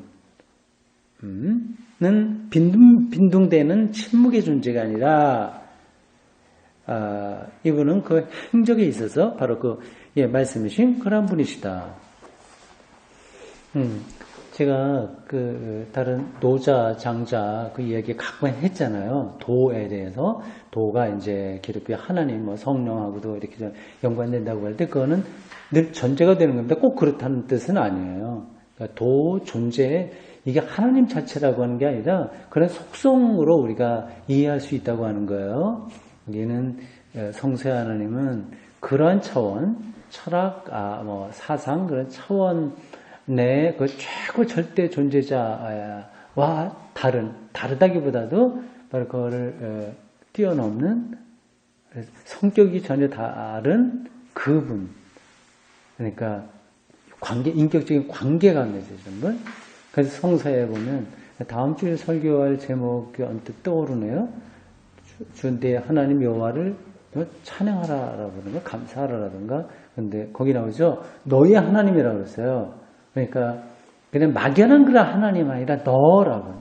빈둥대는 침묵의 존재가 아니라 이분은 그 행적에 있어서 바로 그 말씀이신 그런 분이시다. 제가 그 다른 노자, 장자 그 이야기 가끔 했잖아요. 도에 대해서 도가 이제 기독교 하나님, 뭐 성령하고도 이렇게 좀 연관된다고 할 때 그거는 늘 전제가 되는 겁니다. 꼭 그렇다는 뜻은 아니에요. 그러니까 도 존재 이게 하나님 자체라고 하는 게 아니라 그런 속성으로 우리가 이해할 수 있다고 하는 거예요. 여기는 성세 하나님은 그러한 차원, 철학, 뭐 사상 그런 차원 내 그 최고 절대 존재자와 다르다기보다도 바로 그거를 뛰어넘는 성격이 전혀 다른 그분. 그러니까 인격적인 관계가 맺어지는 분. 그래서 성서에 보면 다음 주에 설교할 제목이 언뜻 떠오르네요. 주인대 하나님 여호와를 찬양하라라고 그러는 거, 감사하라라든가. 근데 거기 나오죠. 너희 하나님이라고 그랬어요. 그러니까 그냥 막연한 그런 하나님 아니라 너라고.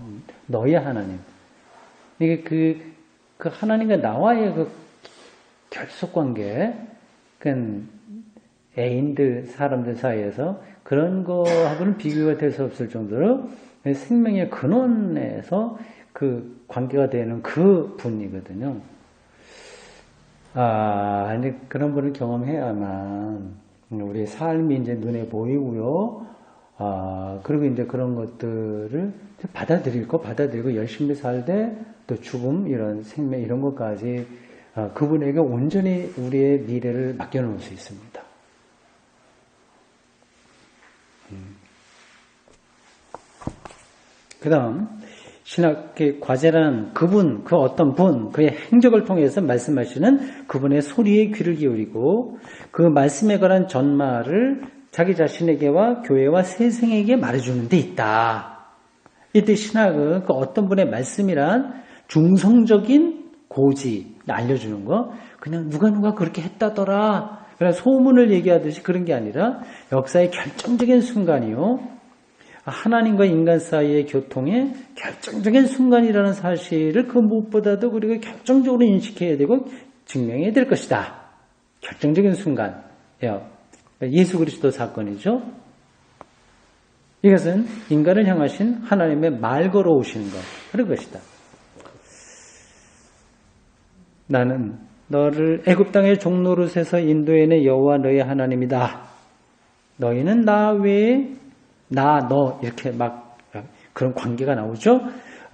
너희 하나님. 이게 그 하나님과 나와의 그 결속 관계, 그 애인들, 사람들 사이에서 그런 거하고는 비교가 될 수 없을 정도로 생명의 근원에서 그 관계가 되는 그 분이거든요. 이제 그런 분을 경험해야만 우리의 삶이 이제 눈에 보이고요. 그리고 이제 그런 것들을 받아들이고 열심히 살되 또 죽음, 이런 생명, 이런 것까지 그분에게 온전히 우리의 미래를 맡겨놓을 수 있습니다. 그 다음, 신학의 과제란 그분, 그 어떤 분, 그의 행적을 통해서 말씀하시는 그분의 소리에 귀를 기울이고 그 말씀에 관한 전말을 자기 자신에게와 교회와 세상에게 말해주는 데 있다. 이때 신학은 그 어떤 분의 말씀이란 중성적인 고지 알려주는 거, 그냥 누가 그렇게 했다더라, 그냥 소문을 얘기하듯이 그런 게 아니라 역사의 결정적인 순간이요, 하나님과 인간 사이의 교통의 결정적인 순간이라는 사실을 그 무엇보다도 그리고 결정적으로 인식해야 되고 증명해야 될 것이다. 결정적인 순간. 예수 그리스도 사건이죠. 이것은 인간을 향하신 하나님의 말 걸어오시는 것, 그런 것이다. 나는 너를 애굽 땅의 종노릇에서 인도해낸 여호와 너의 하나님이다. 너희는 나 외에 너 이렇게 막 그런 관계가 나오죠.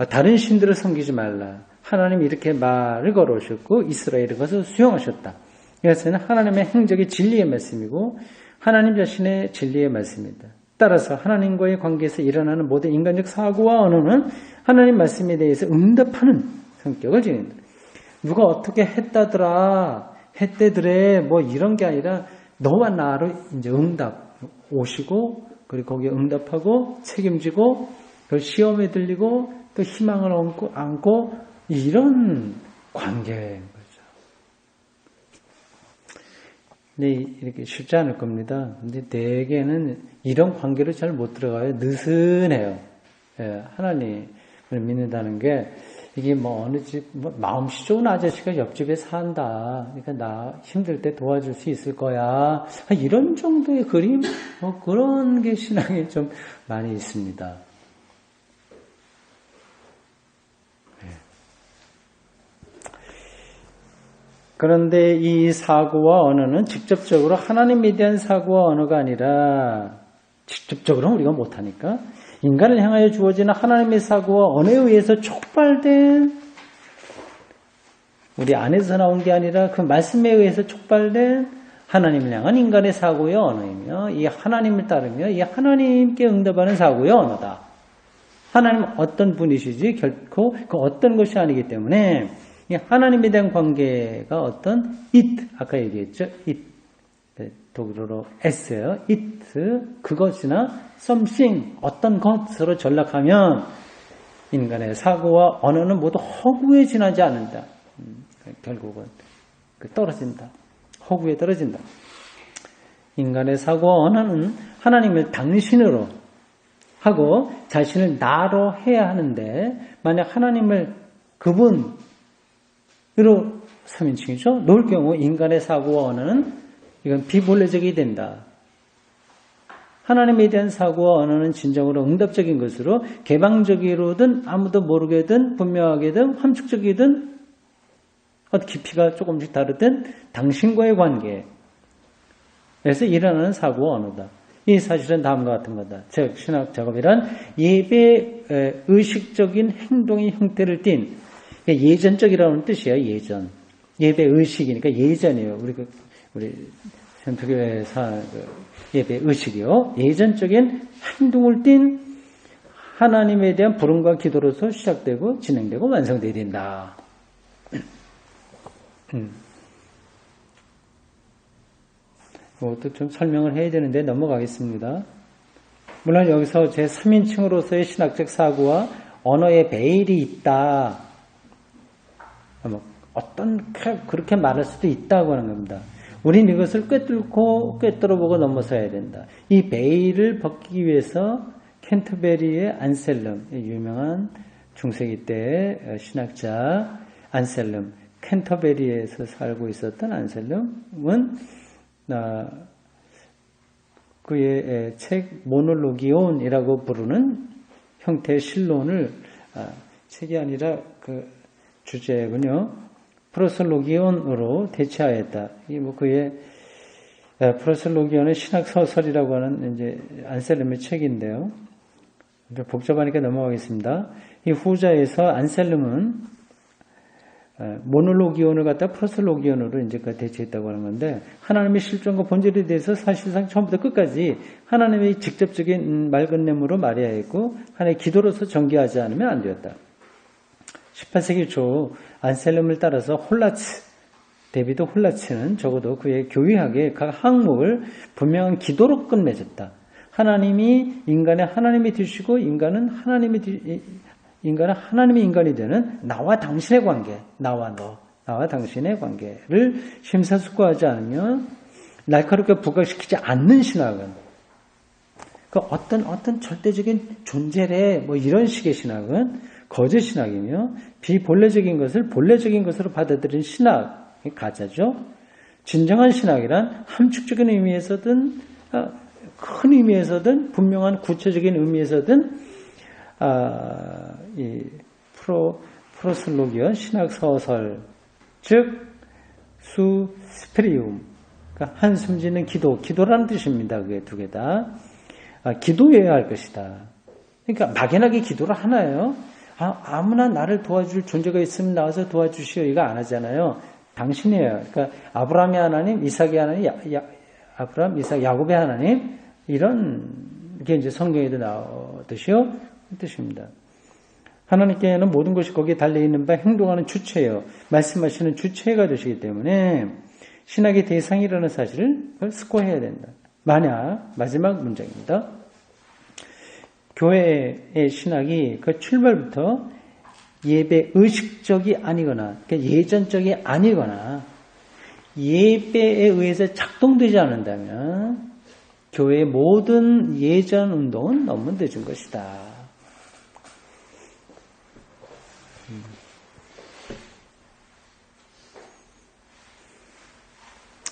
다른 신들을 섬기지 말라. 하나님 이렇게 말을 걸어오셨고 이스라엘의 것을 수용하셨다. 이것은 하나님의 행적의 진리의 말씀이고 하나님 자신의 진리의 말씀입니다. 따라서 하나님과의 관계에서 일어나는 모든 인간적 사고와 언어는 하나님 말씀에 대해서 응답하는 성격을 지닌다. 누가 어떻게 했다더라, 했대더래, 뭐 이런 게 아니라 너와 나로 이제 응답 오시고, 그리고 거기에 응답하고 책임지고, 그 시험에 들리고, 또 희망을 안고 이런 관계인 거죠. 근데 이렇게 쉽지 않을 겁니다. 근데 대개는 이런 관계로 잘 못 들어가요. 느슨해요. 예, 하나님을 믿는다는 게 이게 뭐 어느 집 마음씨 좋은 아저씨가 옆집에 산다. 그러니까 나 힘들 때 도와줄 수 있을 거야. 이런 정도의 그림, 그런 게 신앙에 좀 많이 있습니다. 그런데 이 사고와 언어는 직접적으로 하나님에 대한 사고와 언어가 아니라 직접적으로는 우리가 못하니까 인간을 향하여 주어지는 하나님의 사고와 언어에 의해서 촉발된 우리 안에서 나온 게 아니라 그 말씀에 의해서 촉발된 하나님을 향한 인간의 사고의 언어이며 이 하나님을 따르며 이 하나님께 응답하는 사고의 언어다. 하나님은 어떤 분이시지 결코 그 어떤 것이 아니기 때문에 이 하나님에 대한 관계가 어떤 it 아까 얘기했죠. it 독일어로 s예요. it 그것이나 something 어떤 것으로 전락하면 인간의 사고와 언어는 모두 허구에 지나지 않는다. 결국은 떨어진다. 허구에 떨어진다. 인간의 사고와 언어는 하나님을 당신으로 하고 자신을 나로 해야 하는데 만약 하나님을 그분으로 3인칭이죠. 놓을 경우 인간의 사고와 언어는 이건 비본래적이 된다. 하나님에 대한 사고와 언어는 진정으로 응답적인 것으로 개방적이로든 아무도 모르게든 분명하게든 함축적이든 깊이가 조금씩 다르든 당신과의 관계에서 일어나는 사고와 언어다. 이 사실은 다음과 같은 거다. 즉 신학 작업이란 예배 의식적인 행동의 형태를 띤 예전적이라는 뜻이에요. 예전. 예배 의식이니까 예전이에요. 우리 전투교회 예배 의식이요. 예전적인 행동을 띤 하나님에 대한 부름과 기도로서 시작되고 진행되고 완성되어야 된다. 이것도 좀 설명을 해야 되는데 넘어가겠습니다. 물론 여기서 제 3인칭으로서의 신학적 사고와 언어의 베일이 있다. 그렇게 말할 수도 있다고 하는 겁니다. 우린 이것을 꿰뚫어보고 넘어서야 된다. 이 베일을 벗기기 위해서 캔터베리의 안셀름, 유명한 중세기 때 신학자 안셀름, 캔터베리에서 살고 있었던 안셀름은 그의 책 모놀로기온이라고 부르는 형태의 신론을 책이 아니라 그 주제군요. 프로솔로기온으로 대체하였다. 이 그의 프로솔로기온의 신학 소설이라고 하는 이제 안셀름의 책인데요. 복잡하니까 넘어가겠습니다. 이 후자에서 안셀름은 모놀로기온을 갖다 프로솔로기온으로 이제 대체했다고 하는 건데 하나님의 실존과 본질에 대해서 사실상 처음부터 끝까지 하나님의 직접적인 말 건네므로 말해야 했고 하나님의 기도로서 전개하지 않으면 안 되었다. 18세기 초 안셀름을 따라서 데비드 홀라츠는 적어도 그의 교의학의 각 항목을 분명한 기도로 끝맺었다. 하나님이 인간의 하나님이 되시고 인간은 하나님의 인간이 되는 나와 당신의 관계, 나와 당신의 관계를 심사숙고하지 않으면 날카롭게 부각시키지 않는 신학은 그 어떤 절대적인 존재래 뭐 이런 식의 신학은 거짓 신학이며 비본래적인 것을 본래적인 것으로 받아들이는 신학이 가짜죠. 진정한 신학이란 함축적인 의미에서든 큰 의미에서든 분명한 구체적인 의미에서든 이 프로솔로기온 신학 소설 즉 수스프리움 그러니까 한숨 짓는 기도라는 뜻입니다. 그게 두 개 다 기도해야 할 것이다. 그러니까 막연하게 기도를 하나요? 아무나 나를 도와줄 존재가 있으면 나와서 도와주시오. 이거 안 하잖아요. 당신이에요. 그러니까 아브라함의 하나님, 이삭의 하나님, 아브라함, 이삭, 야곱의 하나님 이런 게 이제 성경에도 나오듯이요. 뜻입니다. 하나님께는 모든 것이 거기에 달려있는 바 행동하는 주체예요. 말씀하시는 주체가 되시기 때문에 신학의 대상이라는 사실을 스코어해야 된다. 만약 마지막 문장입니다. 교회의 신학이 그 출발부터 예배 의식적이 아니거나 그러니까 예전적이 아니거나 예배에 의해서 작동되지 않는다면 교회의 모든 예전 운동은 너무 늦은 것이다.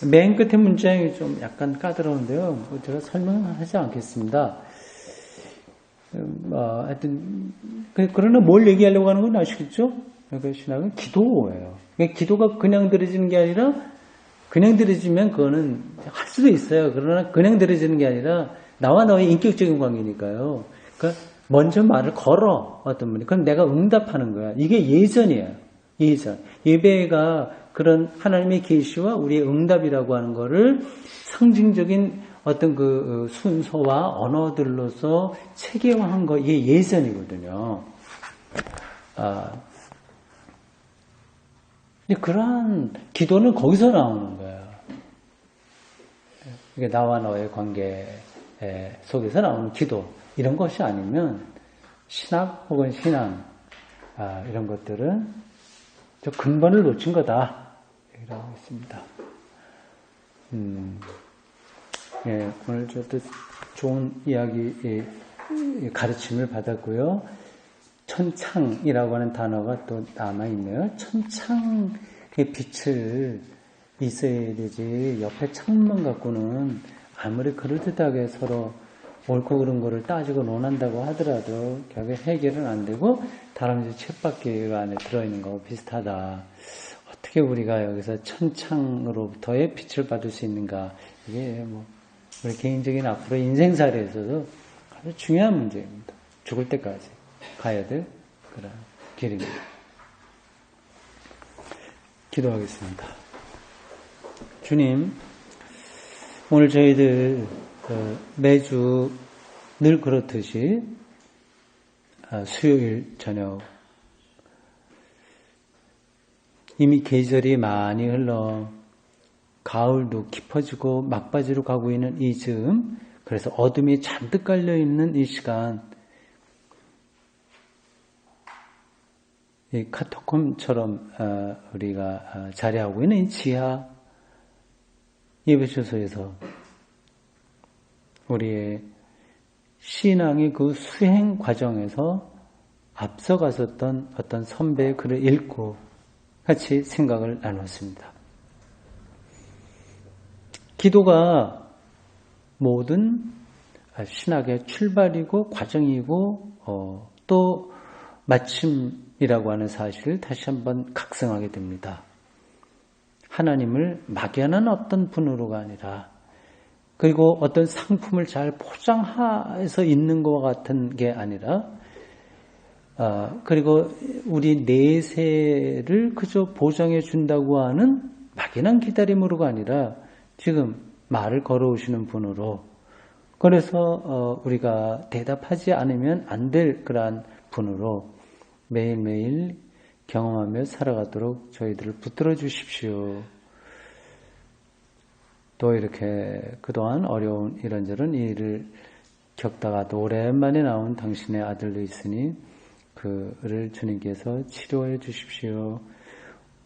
맨 끝에 문장이 좀 약간 까다로운데요. 제가 설명하지 않겠습니다. 하여튼 그러나 뭘 얘기하려고 하는 건 아시겠죠? 그 신학은 기도예요. 기도가 그냥 들어지는 게 아니라 그냥 들어지면 그거는 할 수도 있어요. 그러나 그냥 들어지는 게 아니라 나와 너의 인격적인 관계니까요. 그러니까 먼저 말을 걸어 어떤 분이 그럼 내가 응답하는 거야. 이게 예전이에요. 예전 예배가 그런 하나님의 계시와 우리의 응답이라고 하는 거를 상징적인 어떤 그 순서와 언어들로서 체계화한 거 이게 예전이거든요. 근데 그러한 기도는 거기서 나오는 거예요. 이게 나와 너의 관계 속에서 나오는 기도 이런 것이 아니면 신학 혹은 신앙 이런 것들은 저 근본을 놓친 거다. 이라고 했습니다. 오늘 저도 좋은 이야기 가르침을 받았고요. 천창이라고 하는 단어가 또 남아있네요. 천창의 빛을 있어야 되지 옆에 창문만 갖고는 아무리 그럴듯하게 서로 옳고 그른 거를 따지고 논한다고 하더라도 결국에 해결은 안 되고 다람쥐 쳇바퀴 안에 들어있는 거하고 비슷하다. 어떻게 우리가 여기서 천창으로부터의 빛을 받을 수 있는가. 이게 뭐 우리 개인적인 앞으로 인생살이에 있어서 아주 중요한 문제입니다. 죽을 때까지 가야 될 그런 길입니다. 기도하겠습니다. 주님, 오늘 저희들 매주 늘 그렇듯이 수요일 저녁 이미 계절이 많이 흘러 가을도 깊어지고 막바지로 가고 있는 이 즈음, 그래서 어둠이 잔뜩 깔려있는 이 시간, 이 카타콤처럼 우리가 자리하고 있는 이 지하 예배초소에서 우리의 신앙의 그 수행 과정에서 앞서갔었던 어떤 선배의 글을 읽고 같이 생각을 나눴습니다. 기도가 모든 신학의 출발이고 과정이고 또 마침이라고 하는 사실을 다시 한번 각성하게 됩니다. 하나님을 막연한 어떤 분으로가 아니라 그리고 어떤 상품을 잘 포장해서 있는 것과 같은 게 아니라 그리고 우리 내세를 그저 보장해 준다고 하는 막연한 기다림으로가 아니라 지금 말을 걸어오시는 분으로 그래서 우리가 대답하지 않으면 안 될 그러한 분으로 매일매일 경험하며 살아가도록 저희들을 붙들어 주십시오. 또 이렇게 그동안 어려운 이런저런 일을 겪다가도 오랜만에 나온 당신의 아들도 있으니 그를 주님께서 치료해 주십시오.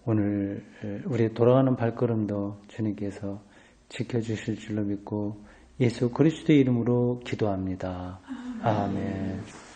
오늘 우리 돌아가는 발걸음도 주님께서 지켜주실 줄로 믿고 예수 그리스도의 이름으로 기도합니다. 아멘.